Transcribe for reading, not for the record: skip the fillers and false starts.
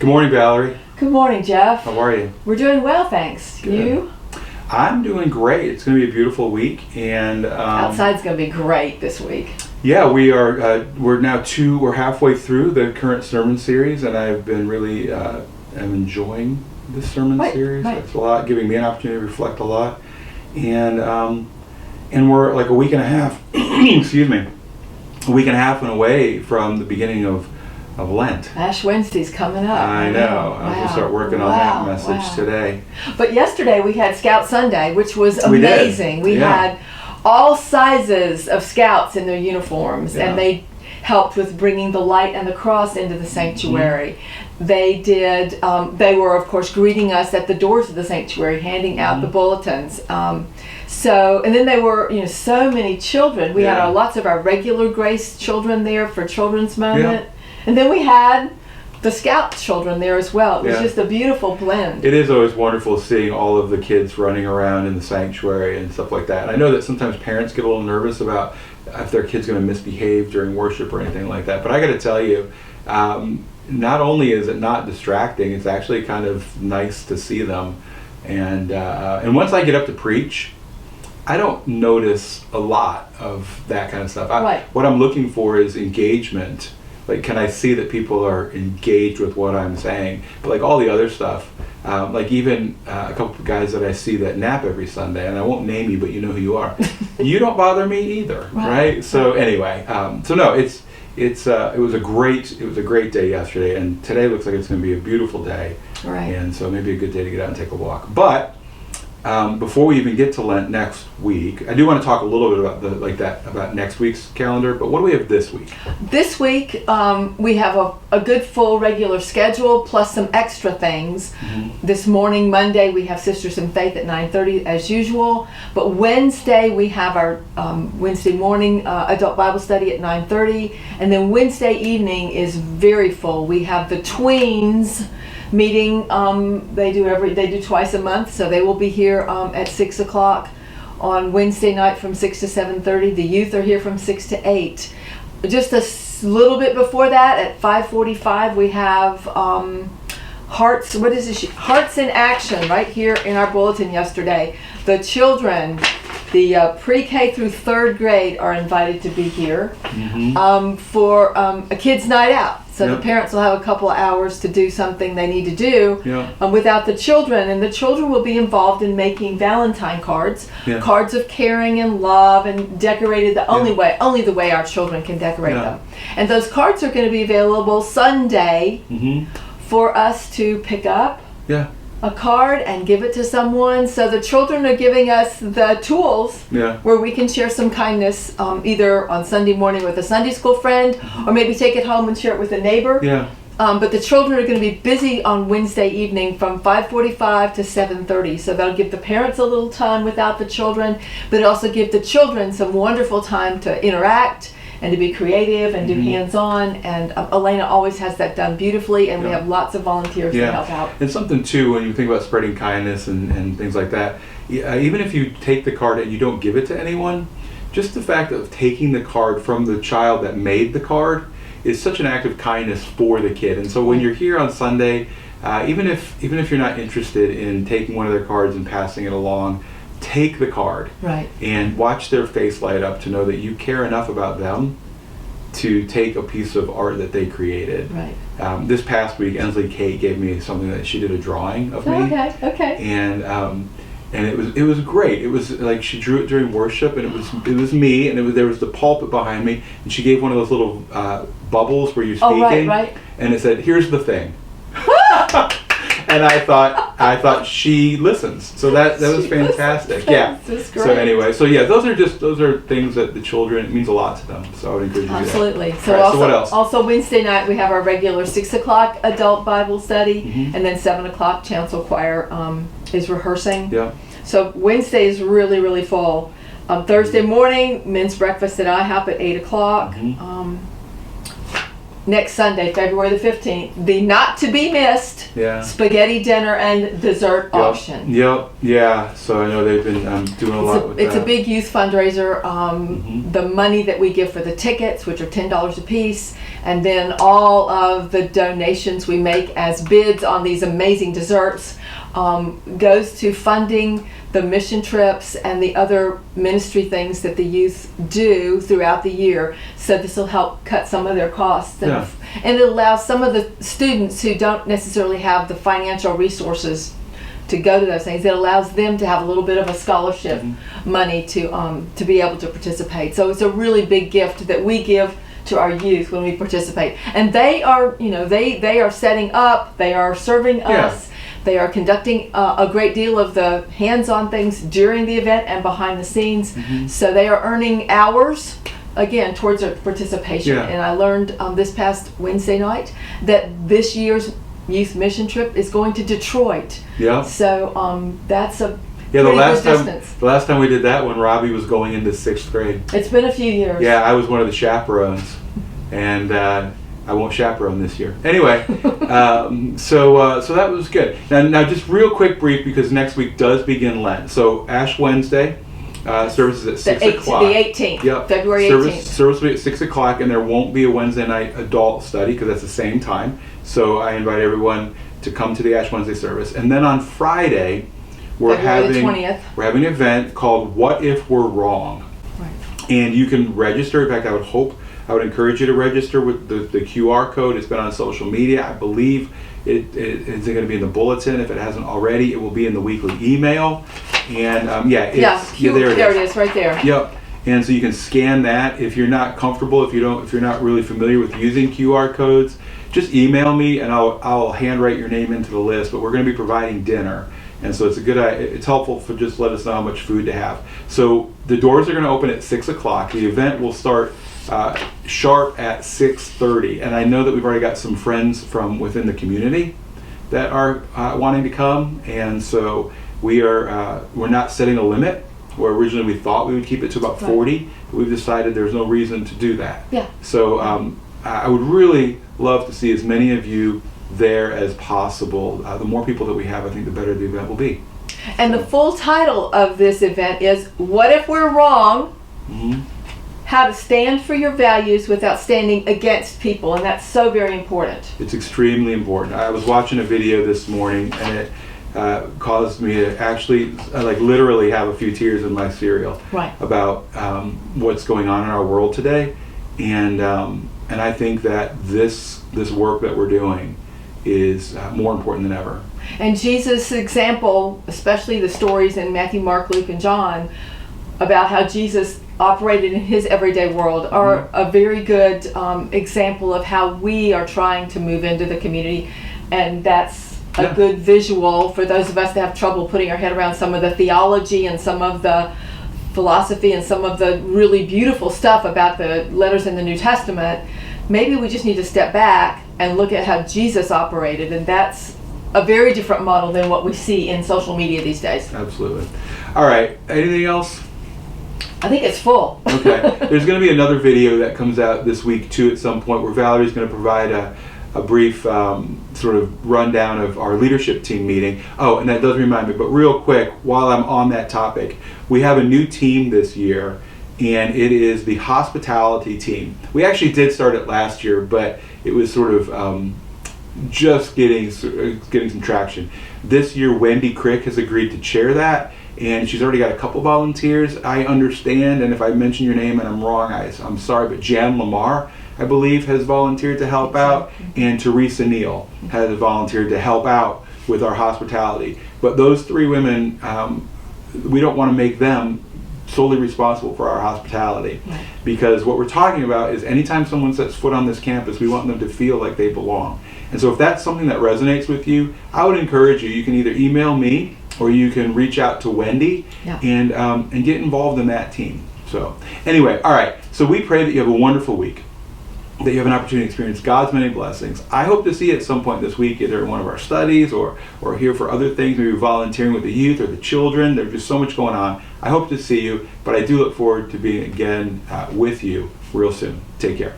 morning, Valerie. Good morning, Jeff. How are you? We're doing well, thanks. Good. You? I'm doing great. It's going to be a beautiful week, and Outside's going to be great this week. yeah, we are. We're halfway through the current sermon series, and I've been really am enjoying this sermon series. Right. It's a lot, giving me an opportunity to reflect a lot, and we're like a week and a half. excuse me, a week and a half away from the beginning of Lent. Ash Wednesday's coming up. I know. I'm going to start working on that message today. But yesterday we had Scout Sunday, which was We did. amazing. We had all sizes of scouts in their uniforms, and they helped with bringing the light and the cross into the sanctuary. They did. They were, of course, greeting us at the doors of the sanctuary, handing out the bulletins. And then they were, so many children. We had lots of our regular Grace children there for Children's Moment. Yeah. And then we had the Scout children there as well. It was just a beautiful blend. It is always wonderful seeing all of the kids running around in the sanctuary and stuff like that. And I know that sometimes parents get a little nervous about if their kid's going to misbehave during worship or anything like that. But I got to tell you, not only is it not distracting, it's actually kind of nice to see them. And once I get up to preach, I don't notice a lot of that kind of stuff. What I'm looking for is engagement. Like, can I see that people are engaged with what I'm saying? But like all the other stuff, like even a couple of guys that I see that nap every Sunday, and I won't name you, but you know who you are. You don't bother me either, right? So anyway, it was a great day yesterday, and today looks like it's going to be a beautiful day, Right. And so maybe a good day to get out and take a walk. But before we even get to Lent next week, I do want to talk a little bit about next week's calendar. But what do we have this week? This week we have a good full regular schedule plus some extra things. This morning, Monday, we have Sisters in Faith at 9:30 as usual. But Wednesday we have our Wednesday morning adult Bible study at 9:30, and then Wednesday evening is very full. We have the tweens meeting. They do twice a month, so they will be here at 6 o'clock on Wednesday night from 6 to 7:30. The youth are here from 6 to 8. Just a little bit before that, at 5:45, we have Hearts in Action right here in our bulletin yesterday. The children, the pre-K through third grade, are invited to be here for a kids' night out. So the parents will have a couple of hours to do something they need to do without the children. And the children will be involved in making Valentine cards, cards of caring and love, and decorated only the way our children can decorate them. And those cards are going to be available Sunday for us to pick up a card and give it to someone. So the children are giving us the tools where we can share some kindness, either on Sunday morning with a Sunday school friend, or maybe take it home and share it with a neighbor. But the children are going to be busy on Wednesday evening from 5:45 to 7:30. So that'll give the parents a little time without the children, but it also give the children some wonderful time to interact and to be creative and do hands-on. And Elena always has that done beautifully, and we have lots of volunteers to help out. And something too, when you think about spreading kindness and things like that, even if you take the card and you don't give it to anyone, just the fact of taking the card from the child that made the card is such an act of kindness for the kid. And so when you're here on Sunday, even if you're not interested in taking one of their cards and passing it along, take the card and watch their face light up to know that you care enough about them to take a piece of art that they created. This past week, Ensley Kate gave me something that she did a drawing of me. And it was great. It was like she drew it during worship, and it was me, and there was the pulpit behind me, and she gave one of those little bubbles where you're speaking, and it said, "Here's the thing." And I thought she listens, so that was fantastic. That's great. So anyway, those are things that the children, it means a lot to them. So I would encourage you to do that. Absolutely. So what else? Also Wednesday night we have our regular 6 o'clock adult Bible study, and then 7 o'clock chancel choir is rehearsing. So Wednesday is really, really full. Thursday morning, men's breakfast at IHOP at 8 o'clock. next Sunday, February the 15th, the not to be missed Yeah. spaghetti dinner and dessert Yep. auction. Yep. Yeah. So I know they've been doing a lot with It's that. a big youth fundraiser. The money that we give for the tickets, which are $10 a piece, and then all of the donations we make as bids on these amazing desserts goes to funding the mission trips and the other ministry things that the youth do throughout the year. So this will help cut some of their costs. Yeah. And it allows some of the students who don't necessarily have the financial resources to go to those things, it allows them to have a little bit of a scholarship money to be able to participate. So it's a really big gift that we give to our youth when we participate. And they are, they are setting up, they are serving us. They are conducting a great deal of the hands-on things during the event and behind the scenes. So they are earning hours, again, towards their participation. Yeah. And I learned this past Wednesday night that this year's youth mission trip is going to Detroit. Yeah. So that's a Yeah, pretty good distance. the last time we did that when Robbie was going into 6th grade. It's been a few years. Yeah, I was one of the chaperones, and I won't chaperone this year. Anyway, so that was good. Now just real quick brief, because next week does begin Lent. So Ash Wednesday, service is at 6 o'clock. The 18th, Yep. February 18th. Service will be at 6 o'clock, and there won't be a Wednesday night adult study because that's the same time. So I invite everyone to come to the Ash Wednesday service. And then on Friday, we're February the having 20th. we're having an event called What If We're Wrong? Right. And you can register. In fact, I would encourage you to register with the QR code. It's been on social media. I believe it's going to be in the bulletin. If it hasn't already, it will be in the weekly email. And there There it is, right there. Yep. And so you can scan that. If you're not comfortable, if you're not really familiar with using QR codes, just email me and I'll handwrite your name into the list. But we're going to be providing dinner, and so it's helpful for just let us know how much food to have. So the doors are going to open at 6 o'clock. The event will start sharp at 6:30, and I know that we've already got some friends from within the community that are wanting to come, and so we're not setting a limit. Where originally we thought we would keep it to about 40, but we've decided there's no reason to do that. Yeah. So I would really love to see as many of you there as possible. The more people that we have, I think the better the event will be. And the full title of this event is What If We're Wrong? How to Stand for Your Values Without Standing Against People. And that's so very important. It's extremely important. I was watching a video this morning, and it caused me to actually literally have a few tears in my cereal about what's going on in our world today, and I think that this work that we're doing is more important than ever. And Jesus' example, especially the stories in Matthew, Mark, Luke, and John about how Jesus operated in his everyday world are a very good example of how we are trying to move into the community, and that's a good visual for those of us that have trouble putting our head around some of the theology and some of the philosophy and some of the really beautiful stuff about the letters in the New Testament. Maybe we just need to step back and look at how Jesus operated, and that's a very different model than what we see in social media these days. Absolutely. All right, anything else? I think it's full. Okay. There's going to be another video that comes out this week too at some point, where Valerie's going to provide a brief sort of rundown of our leadership team meeting. Oh, and that does remind me, but real quick, while I'm on that topic, we have a new team this year, and it is the hospitality team. We actually did start it last year, but it was sort of just getting some traction. This year, Wendy Crick has agreed to chair that, and she's already got a couple volunteers. I understand, and if I mention your name and I'm wrong, I'm sorry, but Jan Lamar, I believe, has volunteered to help out, and Teresa Neal has volunteered to help out with our hospitality. But those three women, we don't want to make them solely responsible for our hospitality, because what we're talking about is anytime someone sets foot on this campus, we want them to feel like they belong. And so if that's something that resonates with you, I would encourage you can either email me or you can reach out to Wendy and get involved in that team. So anyway, all right, so we pray that you have a wonderful week, that you have an opportunity to experience God's many blessings. I hope to see you at some point this week, either in one of our studies or here for other things, maybe volunteering with the youth or the children. There's just so much going on. I hope to see you, but I do look forward to being again with you real soon. Take care.